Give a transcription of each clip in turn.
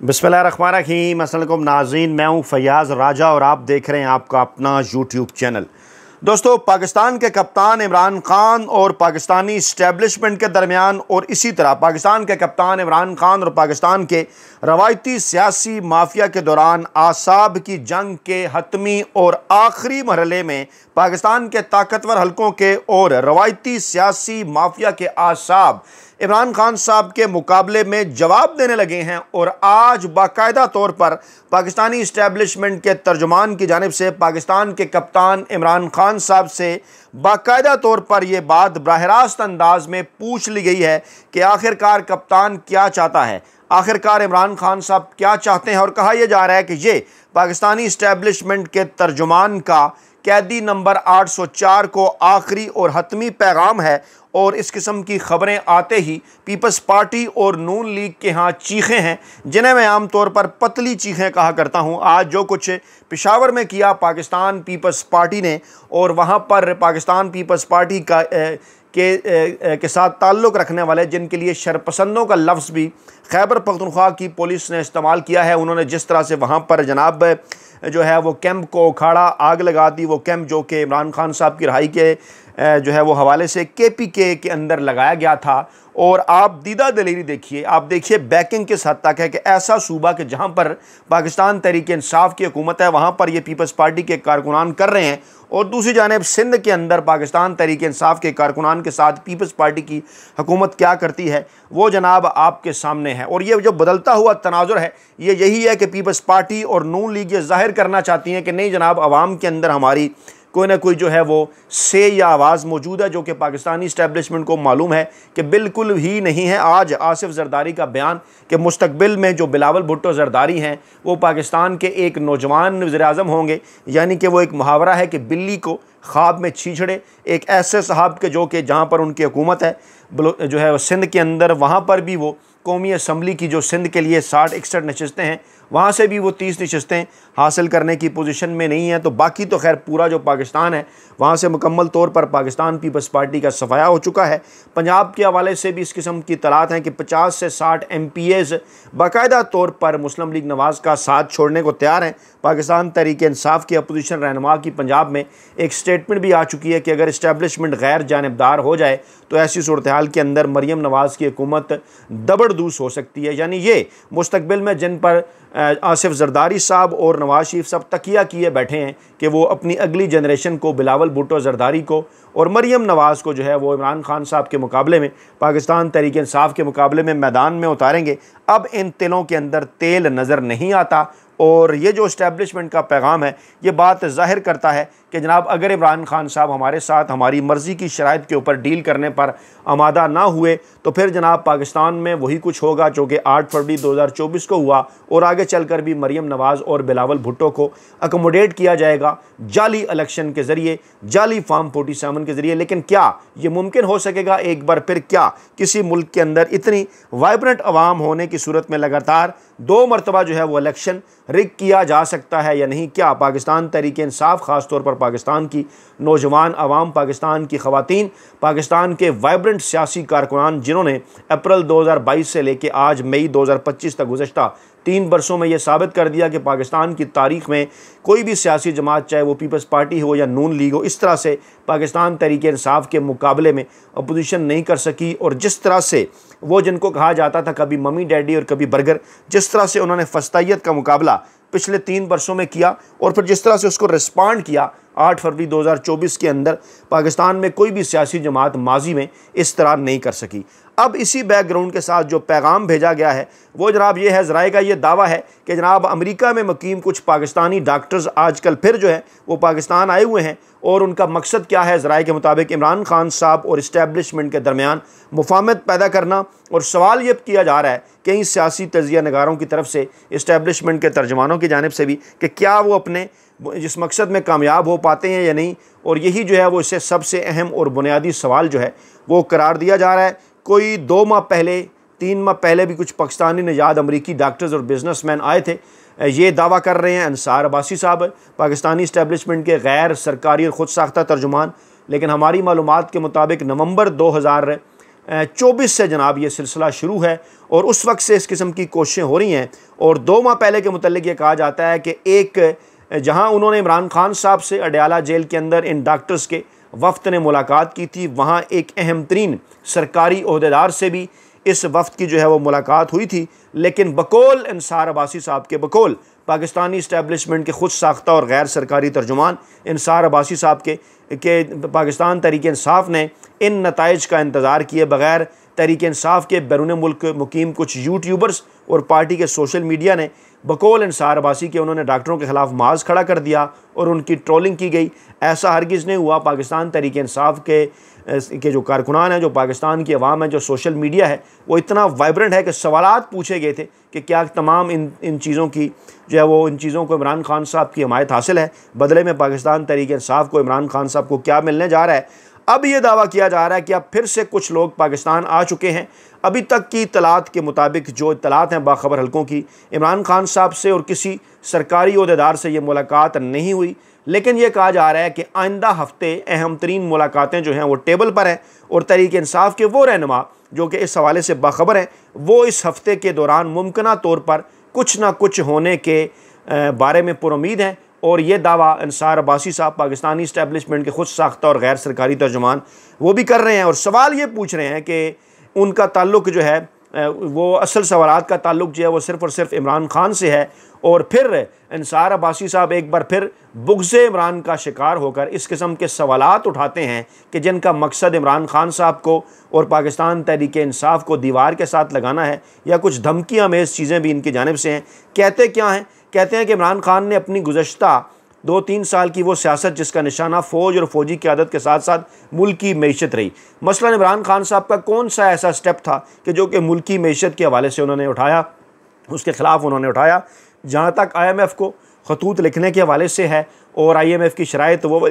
बिस्मिल्लाहिर्रहमानिर्रहीम। अस्सलाम वालेकुम नाज़रीन, मैं हूँ फयाज़ राजा और आप देख रहे हैं आपका अपना यूट्यूब चैनल। दोस्तों, पाकिस्तान के कप्तान इमरान खान और पाकिस्तानी इस्टेब्लिशमेंट के दरमियान और इसी तरह पाकिस्तान के कप्तान इमरान खान और पाकिस्तान के रवायती सियासी माफिया के दौरान आसाब की जंग के हतमी और आखिरी मरहले में पाकिस्तान के ताकतवर हलकों के और रवायती सियासी माफिया के आसाब इमरान खान साहब के मुकाबले में जवाब देने लगे हैं और आज बाकायदा तौर पर पाकिस्तानी इस्टेब्लिशमेंट के तर्जुमान की जानिब से पाकिस्तान के कप्तान इमरान खान साहब से बाकायदा तौर पर यह बात बराह रास्त अंदाज में पूछ ली गई है कि आखिरकार कप्तान क्या चाहता है, आखिरकार इमरान खान साहब क्या चाहते हैं। और कहा यह जा रहा है कि ये पाकिस्तानी इस्टेब्लिशमेंट के तर्जुमान का कैदी नंबर 804 को आखिरी और हतमी पैगाम है और इस किस्म की खबरें आते ही पीपल्स पार्टी और नून लीग के यहाँ चीखें हैं, जिन्हें मैं आम तौर पर पतली चीखें कहा करता हूँ। आज जो कुछ पेशावर में किया पाकिस्तान पीपल्स पार्टी ने और वहाँ पर पाकिस्तान पीपल्स पार्टी के साथ ताल्लुक़ रखने वाले जिनके लिए शरपसंदों का लफ्ज़ भी खैबर पख्तूनख्वा की पुलिस ने इस्तेमाल किया है, उन्होंने जिस तरह से वहाँ पर जनाब जो है वो कैंप को उखाड़ा, आग लगा दी। वो कैंप जो कि इमरान खान साहब की रिहाई के जो है वो हवाले से KPK के अंदर लगाया गया था। और आप दीदा दलेरी देखिए, आप देखिए बैकिंग किस हद तक है कि ऐसा सूबा कि जहाँ पर पाकिस्तान तहरीक इंसाफ की हुकूमत है वहाँ पर ये पीपल्स पार्टी के कारकुनान कर रहे हैं और दूसरी जानिब सिंध के अंदर पाकिस्तान तहरीक इंसाफ के कारकुनान के साथ पीपल्स पार्टी की हुकूमत क्या करती है वो जनाब आपके सामने है। और ये जो बदलता हुआ तनाजुर है ये यही है कि पीपल्स पार्टी और नून लीग ये जाहिर करना चाहती हैं कि नहीं जनाब, अवाम के अंदर हमारी कोई ना कोई जो है वो से या आवाज़ मौजूद है, जो कि पाकिस्तानी इस्टेब्लिशमेंट को मालूम है कि बिल्कुल ही नहीं है। आज आसिफ जरदारी का बयान कि मुस्तकबिल में जो बिलावल भुट्टो जरदारी हैं वो पाकिस्तान के एक नौजवान वज़ीर-ए-आज़म होंगे, यानी कि वो एक मुहावरा है कि बिल्ली को ख्वाब में छीछड़े। एक ऐसे साहब के जो कि जहाँ पर उनकी हुकूमत है जो है सिंध के अंदर, वहाँ पर भी वो कौमी असम्बली की जो सिंध के लिए 60-61 नशस्तें हैं वहाँ से भी वो 30 नशस्तें हासिल करने की पोजीशन में नहीं है। तो बाकी तो खैर पूरा जो पाकिस्तान है वहाँ से मुकम्मल तौर पर पाकिस्तान पीपल्स पार्टी का सफाया हो चुका है। पंजाब के हवाले से भी इस किस्म की तलात हैं कि 50 से 60 MPAs बाकायदा तौर पर मुस्लिम लीग नवाज़ का साथ छोड़ने को तैयार हैं। पाकिस्तान तहरीक इंसाफ की अपोजिशन रहनुमा की पंजाब में एक स्टेटमेंट भी आ चुकी है कि अगर इस्टेब्लिशमेंट गैर जानिबदार हो जाए तो ऐसी सूरत हाल के अंदर मरीम नवाज़ की हुकूमत दबड़दूस हो सकती है। यानी ये मुस्तकबिल में जिन पर आसिफ जरदारी साहब और नवाज शरीफ साहब तकिया किए बैठे हैं कि वो अपनी अगली जनरेशन को बिलावल भुट्टो जरदारी को और मरीम नवाज़ को जो है वो इमरान खान साहब के मुकाबले में, पाकिस्तान तहरीक इंसाफ के मुकाबले में मैदान में उतारेंगे। अब इन तिलों के अंदर तेल नज़र नहीं आता और ये जो इस्टेब्लिशमेंट का पैगाम है ये बात ज़ाहिर करता है कि जनाब अगर इमरान खान साहब हमारे साथ हमारी मर्ज़ी की शराइत के ऊपर डील करने पर आमादा ना हुए तो फिर जनाब पाकिस्तान में वही कुछ होगा जो कि 8 फरवरी 2024 को हुआ और आगे चलकर भी मरीम नवाज़ और बिलावल भुट्टो को अकोमोडेट किया जाएगा जाली इलेक्शन के ज़रिए, जाली फॉर्म 47 के ज़रिए। लेकिन क्या ये मुमकिन हो सकेगा एक बार फिर? क्या किसी मुल्क के अंदर इतनी वाइब्रेंट अवाम होने की सूरत में लगातार 2 मरतबा जो है वो इलेक्शन रिग किया जा सकता है या नहीं? क्या पाकिस्तान तहरीक इंसाफ ख़ास तौर पर पाकिस्तान की नौजवान अवाम, पाकिस्तान की ख़वातीन, पाकिस्तान के वाइब्रेंट सियासी कारकुनान जिन्होंने अप्रैल 2022 से लेकर आज मई 2025 तक गुज़श्ता 3 बरसों में यह साबित कर दिया कि पाकिस्तान की तारीख़ में कोई भी सियासी जमात, चाहे वो पीपल्स पार्टी हो या नून लीग हो, इस तरह से पाकिस्तान तहरीक इंसाफ के मुकाबले में अपोजिशन नहीं कर सकी। और जिस तरह से वो जिनको कहा जाता था कभी मम्मी डैडी और कभी बर्गर, जिस तरह से उन्होंने फस्तायत का मुकाबला पिछले 3 बरसों में किया और फिर जिस तरह से उसको रिस्पॉन्ड किया 8 फरवरी 2024 के अंदर, पाकिस्तान में कोई भी सियासी जमात माजी में इस तरह नहीं कर सकी। अब इसी बैकग्राउंड के साथ जो पैगाम भेजा गया है वो जनाब ये है, ज़राए का ये दावा है कि जनाब अमेरिका में मुकीम कुछ पाकिस्तानी डॉक्टर्स आजकल फिर जो है वो पाकिस्तान आए हुए हैं और उनका मकसद क्या है? ज़राए के मुताबिक इमरान खान साहब और इस्टेब्लिशमेंट के दरमियान मुफाहमत पैदा करना। और सवाल ये किया जा रहा है कई सियासी तजिया नगारों की तरफ से, इस्टेब्लिशमेंट के तर्जमानों की जानिब से भी, कि क्या वो अपने जिस मकसद में कामयाब हो पाते हैं या नहीं। और यही जो है वो इससे सबसे अहम और बुनियादी सवाल जो है वो करार दिया जा रहा है। कोई 2 माह पहले, 3 माह पहले भी कुछ पाकिस्तानी निजात अमरीकी डॉक्टर्स और बिजनेसमैन आए थे। ये दावा कर रहे हैं अंसार अब्बासी साहब, पाकिस्तानी इस्टेब्लिशमेंट के गैर सरकारी और ख़ुद साख्ता तर्जुमान। लेकिन हमारी मालूमात के मुताबिक नवंबर 24 से जनाब ये सिलसिला शुरू है और उस वक्त से इस किस्म की कोशिशें हो रही हैं। और 2 माह पहले के मुतल्लिक ये कहा जाता है कि एक जहां उन्होंने इमरान खान साहब से अडयाला जेल के अंदर इन डॉक्टर्स के वफ्द ने मुलाकात की थी, वहाँ एक अहम तरीन सरकारी ओहदेदार से भी इस वफ्द की जो है वो मुलाकात हुई थी। लेकिन बकौल इंसार अब्बासी साहब के, बकौल पाकिस्तानी इस्टेब्लिशमेंट के ख़ुद साख्ता और गैर सरकारी तर्जुमान इंसार अब्बासी साहब के पाकिस्तान तहरीक इंसाफ ने इन नताइज का इंतज़ार किए बग़ैर तहरीक इंसाफ के बैरून मुल्क मुकीम कुछ यूट्यूबर्स और पार्टी के सोशल मीडिया ने बकौल इंसार अब्बासी के उन्होंने डॉक्टरों के ख़िलाफ़ मार्च खड़ा कर दिया और उनकी ट्रोलिंग की गई। ऐसा हरगिज़ नहीं हुआ। पाकिस्तान तहरीक इंसाफ के जो कारकुनान हैं, जो पाकिस्तान की अवाम है, जो सोशल मीडिया है, वो इतना वाइब्रेंट है कि सवालात पूछे गए थे कि क्या तमाम इन चीज़ों की जो है वो इन चीज़ों को इमरान खान साहब की हमायत हासिल है, बदले में पाकिस्तान तहरीक इंसाफ को इमरान खान साहब को क्या मिलने जा रहा है। अब ये दावा किया जा रहा है कि अब फिर से कुछ लोग पाकिस्तान आ चुके हैं। अभी तक की इत्तलात के मुताबिक, जो इत्तलात हैं बाखबर हलकों की, इमरान खान साहब से और किसी सरकारी ओहदेदार से ये मुलाकात नहीं हुई। लेकिन ये कहा जा रहा है कि आइंदा हफ्ते अहम तरीन मुलाकातें जो हैं वो टेबल पर हैं और तहरीक इंसाफ के वो रहनुमा जो कि इस हवाले से बाखबर हैं, वो इस हफ्ते के दौरान मुमकिना तौर पर कुछ ना कुछ होने के बारे में पुरुमीद हैं। और ये दावा इंसार अब्बासी साहब, पाकिस्तानी इस्टेब्लिशमेंट के ख़ुद साख्ता और गैर सरकारी तर्जुमान, वो भी कर रहे हैं। और सवाल ये पूछ रहे हैं कि उनका ताल्लुक़ जो है वो असल सवालात का ताल्लुक़ जो है वो सिर्फ़ और सिर्फ इमरान खान से है। और फिर इंसार अब्बासी साहब एक बार फिर बुग़्ज़े इमरान का शिकार होकर इस किस्म के सवालात उठाते हैं कि जिनका मकसद इमरान खान साहब को और पाकिस्तान तहरीक इंसाफ को दीवार के साथ लगाना है, या कुछ धमकी आमेज़ चीज़ें भी इनकी जानिब से हैं। कहते क्या हैं? कहते हैं कि इमरान खान ने अपनी गुज़श्ता 2-3 साल की वो सियासत जिसका निशाना फ़ौज और फ़ौजी क़यादत के साथ साथ मुल्की मईशत रही। मसलन इमरान खान साहब का कौन सा ऐसा स्टेप था कि जो कि मुल्की मईशत के हवाले से उन्होंने उठाया, उसके ख़िलाफ़ उन्होंने उठाया। जहाँ तक IMF को खतूत लिखने के हवाले से है और IMF की शराइत वो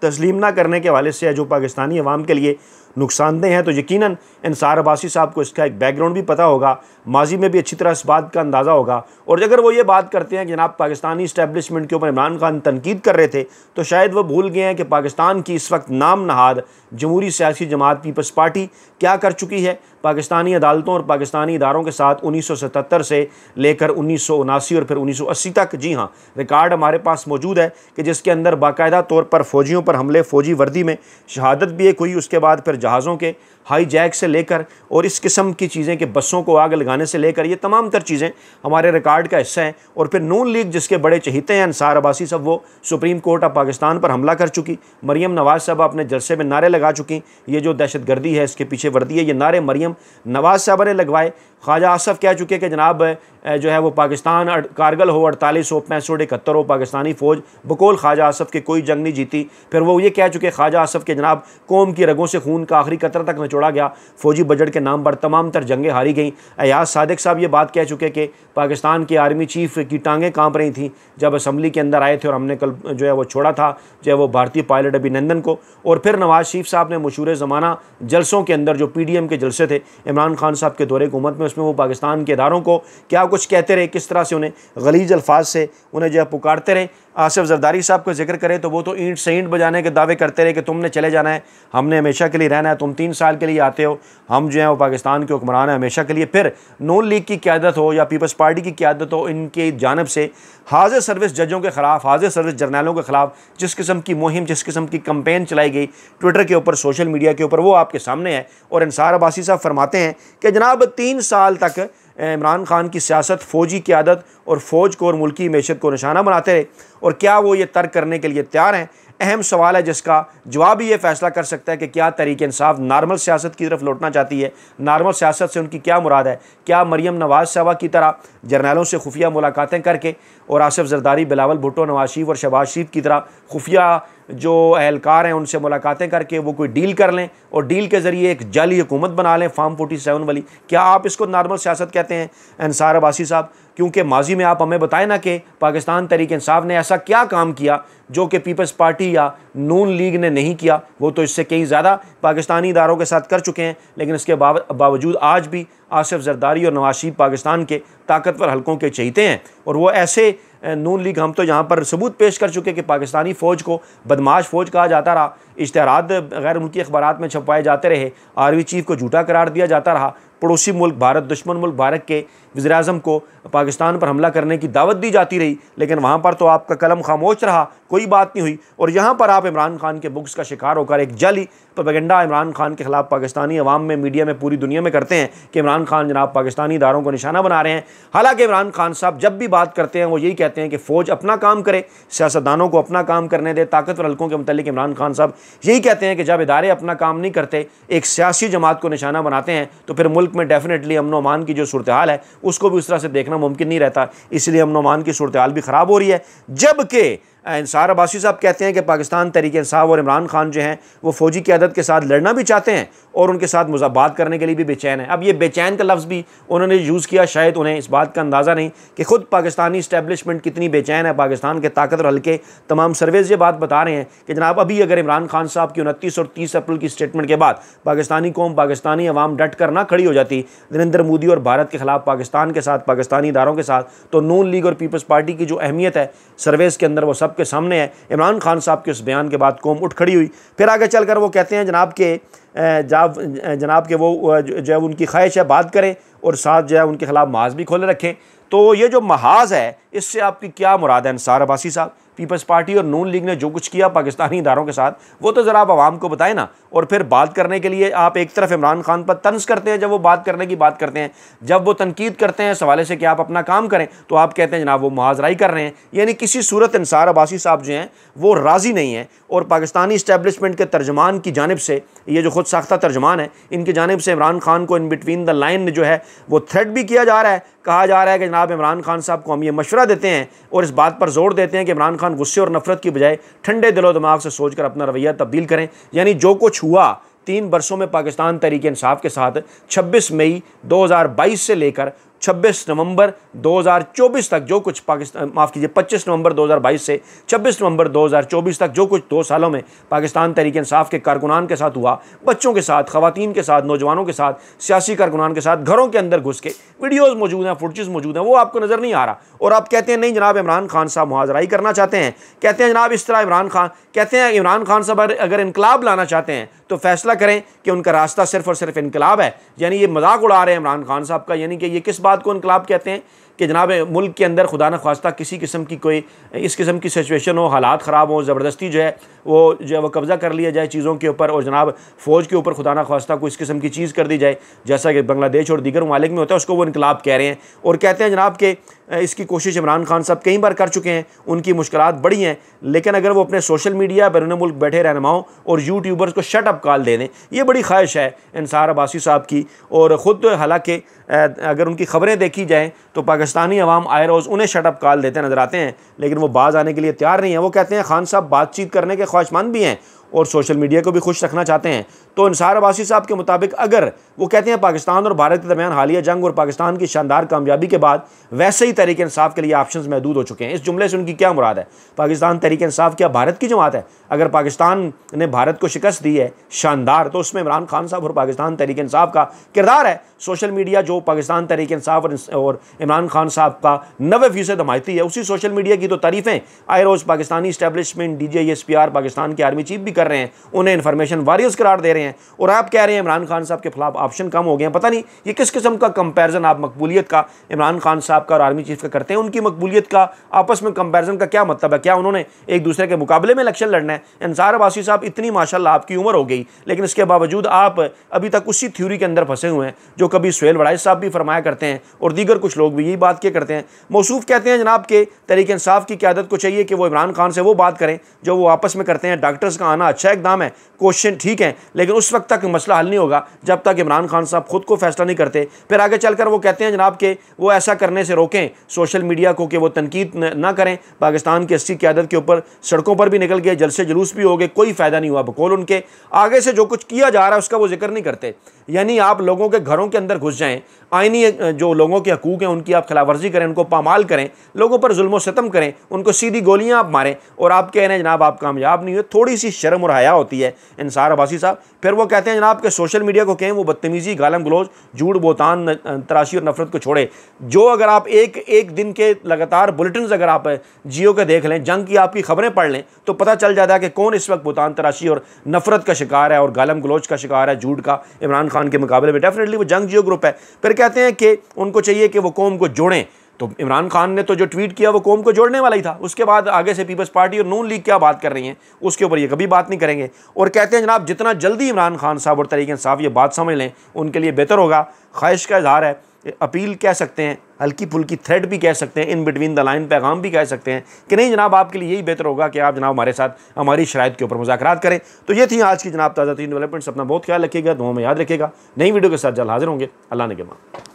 तस्लीम ना करने के हवाले से है जो पाकिस्तानी अवाम के लिए नुकसानदेह है, तो यकीनन इंसार अब्बासी साहब को इसका एक बैकग्राउंड भी पता होगा, माजी में भी अच्छी तरह इस बात का अंदाज़ा होगा। और अगर वो ये बात करते हैं कि जनाब पाकिस्तानी इस्टेब्लिशमेंट के ऊपर इमरान खान तनकीद कर रहे थे, तो शायद वो भूल गए हैं कि पाकिस्तान की इस वक्त नाम नहाद जमहूरी सियासी जमात पीपल्स पार्टी क्या कर चुकी है। पाकिस्तानी अदालतों और पाकिस्तानी इदारों के साथ 1977 से लेकर 1979 और फिर 1980 तक, जी हाँ, रिकॉर्ड हमारे पास मौजूद है कि जिसके अंदर बाकायदा तौर पर फ़ौजियों पर हमले, फ़ौजी वर्दी में शहादत भी एक हुई, उसके बाद फिर जहाज़ों के हाई जैक से लेकर और इस किस्म की चीज़ें कि बसों को आग लगाने से लेकर, ये तमाम तर चीज़ें हमारे रिकॉर्ड का हिस्सा हैं। और फिर नून लीग जिसके बड़े चहीते हैं इंसार अब्बासी साहब, वो सुप्रीम कोर्ट ऑफ पाकिस्तान पर हमला कर चुकी। मरीम नवाज़ साहब अपने जलसे में नारे लगा चुकी, ये जो दहशत गर्दी है इसके पीछे वर्दी है, ये नारे मरीम नवाज़ साहब ने लगवाए। ख्वाजा आसफ़ कह चुके कि जनाब जो है वो पाकिस्तान कारगिल हो 48 हो 65 71 हो, पाकिस्तानी फ़ौज बकौल ख्वाजा आसफ़ के कोई जंग नहीं जीती। फिर वो ये कह चुके ख्वाजा आसफ़ के जनाब कौम की रगों से खून का आखिरी कतरा तक निचोड़ा गया, फ़ौजी बजट के नाम पर तमाम तर जंगें हारी गई। अयाज सादिक साहब ये बात कह चुके कि पाकिस्तान के आर्मी चीफ़ की टांगें काँप रही थी जब असम्बली के अंदर आए थे और हमने कल जो है वो छोड़ा था जो है वो भारतीय पायलट अभिनंदन को। और फिर नवाज़ शरीफ साहब ने मशहूर ज़माना जलसों के अंदर, जो PDM के जलसे थे इमरान खान साहब के दौरे हुकूमत में, उसमें वो पाकिस्तान के इदारों को क्या कुछ कहते रहे, किस तरह से उन्हें गलीज अल्फाज से उन्हें जो है पुकारते रहे। आसिफ जरदारी साहब का जिक्र करें तो वो तो ईंट से ईंट बजाने के दावे करते रहे कि तुमने चले जाना है, हमने हमेशा के लिए रहना है, तुम 3 साल के लिए आते हो, हम जो है वो पाकिस्तान के हुक्मरान हैं हमेशा के लिए। फिर नून लीग की क़यादत हो या पीपल्स पार्टी की क़यादत हो, इनकी जानिब से हाज़िर सर्विस जजों के ख़िलाफ़, हाज़िर सर्विस जर्नलों के ख़िलाफ़ जिस किस्म की मुहिम, जिस किस्म की कंपेन चलाई गई ट्विटर के ऊपर, सोशल मीडिया के ऊपर, वो आपके सामने है। और इंसार अब्बासी साहब फरमाते हैं कि जनाब 3 साल तक इमरान खान की सियासत फ़ौजी क़यादत और फ़ौज को और मुल्की मैशत को निशाना बनाते रहे, और क्या वो ये तर्क करने के लिए तैयार हैं? अहम सवाल है जिसका जवाब ही ये फैसला कर सकता है कि क्या तहरीक इंसाफ नॉर्मल सियासत की तरफ लौटना चाहती है, नॉर्मल सियासत से उनकी क्या मुराद है। क्या मरीम नवाज़ साहबा की तरह जर्नलों से खुफिया मुलाकातें करके और आसिफ जरदारी, बिलावल भुट्टो, नवाज शरीफ और शहबाज शरीफ की तरह खुफिया जो अहलकार हैं उनसे मुलाकातें करके वो कोई डील कर लें और डील के ज़रिए एक जाली हुकूमत बना लें, फार्म 47 वाली? क्या आप इसको नॉर्मल सियासत कहते हैं इंसार अब्बासी साहब? क्योंकि माजी में आप हमें बताएं ना कि पाकिस्तान तहरीक इंसाफ ने ऐसा क्या काम किया जो कि पीपल्स पार्टी या नून लीग ने नहीं किया। वो तो इससे कहीं ज़्यादा पाकिस्तानी इदारों के साथ कर चुके हैं, लेकिन इसके बावजूद आज भी आसिफ जरदारी और नवाज शरीफ पाकिस्तान के ताकतवर हलकों के चहीते हैं और वो ऐसे नून लीग हम तो यहाँ पर सबूत पेश कर चुके कि पाकिस्तानी फ़ौज को बदमाश फ़ौज कहा जाता रहा, इश्तहारात गैर मुल्की अखबारात में छपवाए जाते रहे, आर्मी चीफ को झूठा करार दिया जाता रहा, पड़ोसी मुल्क भारत, दुश्मन मुल्क भारत के वज़ीर-ए-आज़म को पाकिस्तान पर हमला करने की दावत दी जाती रही, लेकिन वहाँ पर तो आपका कलम खामोश रहा, कोई बात नहीं हुई। और यहाँ पर आप इमरान खान के बुक्स का शिकार होकर एक जाली प्रोपेगेंडा इमरान खान के ख़िलाफ़ पाकिस्तानी अवाम में, मीडिया में, पूरी दुनिया में करते हैं कि इमरान खान जनाब पाकिस्तानी इदारों को निशाना बना रहे हैं। हालांकि इमरान खान साहब जब भी बात करते हैं वो यही कहते हैं कि फ़ौज अपना काम करे, सियासतदानों को अपना काम करने दे। ताकतवर हल्कों के मुतालिक इमरान खान साहब यही कहते हैं कि जब इदारे अपना काम नहीं करते, एक सियासी जमात को निशाना बनाते हैं, तो फिर मुल्क में डेफिनेटली अमन व अमान की जो सूरत हाल है उसको भी उस तरह से देखना मुमकिन नहीं रहता। इसलिए अमन व अमान की सूरत हाल भी ख़राब हो रही है। जबकि इंसार अब्बासी साहब कहते हैं कि पाकिस्तान तहरीक इंसाफ और इमरान खान जो हैं वो फ़ौजी क़यादत के साथ लड़ना भी चाहते हैं और उनके साथ मुज़ाबात करने के लिए भी बेचैन है। अब ये बेचैन का लफ्ज़ भी उन्होंने यूज़ किया, शायद उन्हें इस बात का अंदाज़ा नहीं कि ख़ुद पाकिस्तानी इस्टेब्लिशमेंट कितनी बेचैन है। पाकिस्तान के ताकतवर हल्के तमाम सर्वेज़ ये बात बता रहे हैं कि जनाब अभी अगर इमरान खान साहब की 29 और 30 अप्रैल की स्टेटमेंट के बाद पाकिस्तानी कौम, पाकिस्तानी अवाम डट कर ना खड़ी हो जाती नरेंद्र मोदी और भारत के ख़िलाफ़, पाकिस्तान के साथ, पाकिस्तानी इदारों के साथ, तो नून लीग और पीपल्स पार्टी की जो अहमियत है सर्वेज़ के अंदर वो सब के सामने है। इमरान खान साहब के उस बयान के बाद कौम उठ खड़ी हुई। फिर आगे चलकर वो कहते हैं जनाब के वो जो है उनकी ख्वाहिश है बात करें और साथ जो है उनके खिलाफ महाज भी खोले रखें। तो ये जो महाज है इससे आपकी क्या मुराद है इंसार अब्बासी साहब? पीपल्स पार्टी और नून लीग ने जो कुछ किया पाकिस्तानी इदारों के साथ वो तो ज़रा आप आवाम को बताएं ना। और फिर बात करने के लिए आप एक तरफ इमरान खान पर तंज करते हैं जब वो बात करने की बात करते हैं, जब वो तनकीद करते हैं इस हवाले से कि आप अपना काम करें तो आप कहते हैं जनाब वो मुहाज़राई कर रहे हैं। यानी किसी सूरत इंसार अब्बासी साहब जो हैं वो राज़ी नहीं हैं और पाकिस्तानी इस्टेब्लिशमेंट के तर्जमान की जानिब से, ये जो खुद साख्ता तर्जमान है, इनकी जानिब से इमरान खान को इन बिटवीन द लाइन जो है वो थ्रेट भी किया जा रहा है। कहा जा रहा है कि जनाब इमरान खान साहब को हम ये मशवरा देते हैं और इस बात पर जोर देते हैं कि इमरान खान गुस्से और नफरत की बजाय ठंडे दिलो दिमाग से सोचकर अपना रवैया तब्दील करें। यानी जो कुछ हुआ 3 बरसों में पाकिस्तान तहरीक इंसाफ के साथ 26 मई 2022 से लेकर 26 नवंबर 2024 तक जो कुछ पाकिस्तान, माफ़ कीजिए 25 नवंबर 2022 से 26 नवंबर 2024 तक जो कुछ 2 सालों में पाकिस्तान तहरीक इंसाफ के कारकुनान के साथ हुआ, बच्चों के साथ, ख़वातीन के साथ, नौजवानों के साथ, सियासी कारकुनान के साथ, घरों के अंदर घुस के वीडियोज़ मौजूद हैं, फुटेज मौजूद हैं, वो आपको नज़र नहीं आ रहा। और आप कहते हैं नहीं जनाब इमरान खान साहब मुहाज़राई करना चाहते हैं। कहते हैं जनाब इस तरह इमरान खान साहब अगर इनकलाब लाना चाहते हैं तो फैसला करें कि उनका रास्ता सिर्फ और सिर्फ इनकलाब है। यानी ये मजाक उड़ा रहे हैं इमरान खान साहब का। यानी कि ये किस बात को इनकलाब कहते हैं कि जनाब मुल्क के अंदर खुदा न ख्वास्ता किसी किस्म की कोई इस किस्म की सिचुएशन हो, हालात ख़राब हो, ज़बरदस्ती जो है वो कब्ज़ा कर लिया जाए चीज़ों के ऊपर और जनाब फ़ौज के ऊपर खुदा न ख्वास्ता कोई इस किस्म की चीज़ कर दी जाए जैसा कि बांग्लादेश और दीगर ममालिक में होता है, उसको वो इनकलाब कह रहे हैं। और कहते हैं जनाब कि इसकी कोशिश इमरान खान साहब कई बार कर चुके हैं, उनकी मुश्किलात बड़ी हैं, लेकिन अगर वो अपने सोशल मीडिया बैरून मुल्क बैठे रहनुमाओं और यूट्यूबर्स को शट अप कॉल दे दें, ये बड़ी ख्वाहिश है इंसार अब्बासी साहब की। और ख़ुद हालांकि अगर उनकी ख़बरें देखी जाएँ तो पाकिस्तानी अवाम आए रोज़ उन्हें शट अप कॉल देते नज़र आते हैं, लेकिन वो बाज़ आने के लिए तैयार नहीं है। वो कहते हैं खान साहब बातचीत करने के ख्वाहिशमंद भी हैं और सोशल मीडिया को भी खुश रखना चाहते हैं। तो इंसार अब्बासी साहब के मुताबिक अगर वो कहते हैं पाकिस्तान और भारत के दरमियान हालिया जंग और पाकिस्तान की शानदार कामयाबी के बाद वैसे ही तहरीक इंसाफ के लिए ऑप्शंस महदूद हो चुके हैं। इस जुमले से उनकी क्या मुराद है? पाकिस्तान तहरीक इंसाफ क्या भारत की जमात है? अगर पाकिस्तान ने भारत को शिकस्त दी है शानदार, तो उसमें इमरान खान साहब और पाकिस्तान तहरीक इंसाफ का किरदार है। सोशल मीडिया जो पाकिस्तान तहरीक इंसाफ और इमरान खान साहब का 90% हमायती है, उसी सोशल मीडिया की तो तारीफ़ें आए रोज़ पाकिस्तानी इस्टेब्लिशमेंट, DJSPR, पाकिस्तान के आर्मी चीफ भी कर रहे हैं, उन्हें इन्फॉर्मेशन वॉरियर्स करार दे रहे हैं। और आप कह रहे हैं इमरान खान साहब के खिलाफ ऑप्शन कम हो गए हैं। पता नहीं ये किस किस्म का कंपैरिजन आप मकबूलियत का इमरान खान साहब का और आर्मी चीफ का करते हैं। उनकी मकबूलियत का आपस में कंपैरिजन का क्या मतलब है? क्या उन्होंने एक दूसरे के मुकाबले में इलेक्शन लड़ना है? इंसार अब्बासी साहब इतनी माशाल्लाह आपकी उम्र हो गई, लेकिन इसके बावजूद आप अभी तक उसी थ्योरी के अंदर फंसे हुए हैं जो कभी सुहेल वड़ाइश साहब भी फरमाया करते हैं और दीगर कुछ लोग भी यही बात किया करते हैं। मौसूफ कहते हैं जनाब के तहरीक इंसाफ की क़यादत को चाहिए कि वो इमरान खान से वो बात करें जो वो आपस में करते हैं। डॉक्टर्स का आना अच्छा इकदाम है, क्वेश्चन ठीक है, लेकिन उस वक्त तक मसला हल नहीं होगा जब तक इमरान खान साहब खुद को फैसला नहीं करते। फिर आगे चलकर वो कहते हैं जनाब के वो ऐसा करने से रोकें सोशल मीडिया को कि वो तनकीद ना करें। पाकिस्तान की 80 क़यादत के ऊपर सड़कों पर भी निकल गए, जलसे जुलूस भी हो गए, कोई फ़ायदा नहीं हुआ। बकौल उनके आगे से जो कुछ किया जा रहा है उसका वो जिक्र नहीं करते। यानी आप लोगों के घरों के अंदर घुस जाएं, आईनी जो लोगों के हकूक़ हैं उनकी आप खिलाफवर्जी करें, उनको पामाल करें, लोगों पर जुल्म व सितम करें, उनको सीधी गोलियां आप मारें और आप कह रहे हैं जनाब आप कामयाब नहीं हुए। थोड़ी सी शर्म शर्म और हया होती है इंसार अब्बासी साहब। फिर वो कहते हैं जनाब कि सोशल मीडिया को कहें वो बदतमीज़ी, गालम गलोच, झूठ, बोहतान, तराशी और नफरत को छोड़े। जो अगर आप एक दिन के लगातार बुलेटिन अगर आप जियो के देख लें, जंग की आपकी खबरें पढ़ लें, तो पता चल जाता है कि कौन इस वक्त बोहतान, तराशी और नफरत का शिकार है और गालम गलोच का शिकार है, झूठ का, इमरान खान के मुकाबले में। डेफिनेटली वो जंग जियो ग्रुप है। फिर कहते हैं कि उनको चाहिए कि वो कौम को जोड़ें। तो इमरान खान ने तो जो ट्वीट किया वो कौम को जोड़ने वाला ही था। उसके बाद आगे से पीपल्स पार्टी और नून लीग क्या बात कर रही हैं उसके ऊपर ये कभी बात नहीं करेंगे। और कहते हैं जनाब जितना जल्दी इमरान खान साहब और तहरीक इंसाफ ये बात समझ लें उनके लिए बेहतर होगा। ख्वाहिश का इजहार है, अपील कह सकते हैं, हल्की फुल्की थ्रेड भी कह सकते हैं, इन बिटवीन द लाइन पैगाम भी कह सकते हैं कि नहीं जनाब आपके लिए यही बेहतर होगा कि आप जनाब हमारे साथ हमारी शराइत के ऊपर मुज़ाकरात करें। तो ये थी आज की जनाब ताज़ा तीन डेवलपमेंट्स। अपना बहुत ख्याल रखिएगा, दुआ में याद रखिएगा। नई वीडियो के साथ जल्द हाजिर होंगे। अल्लाह ने के मान।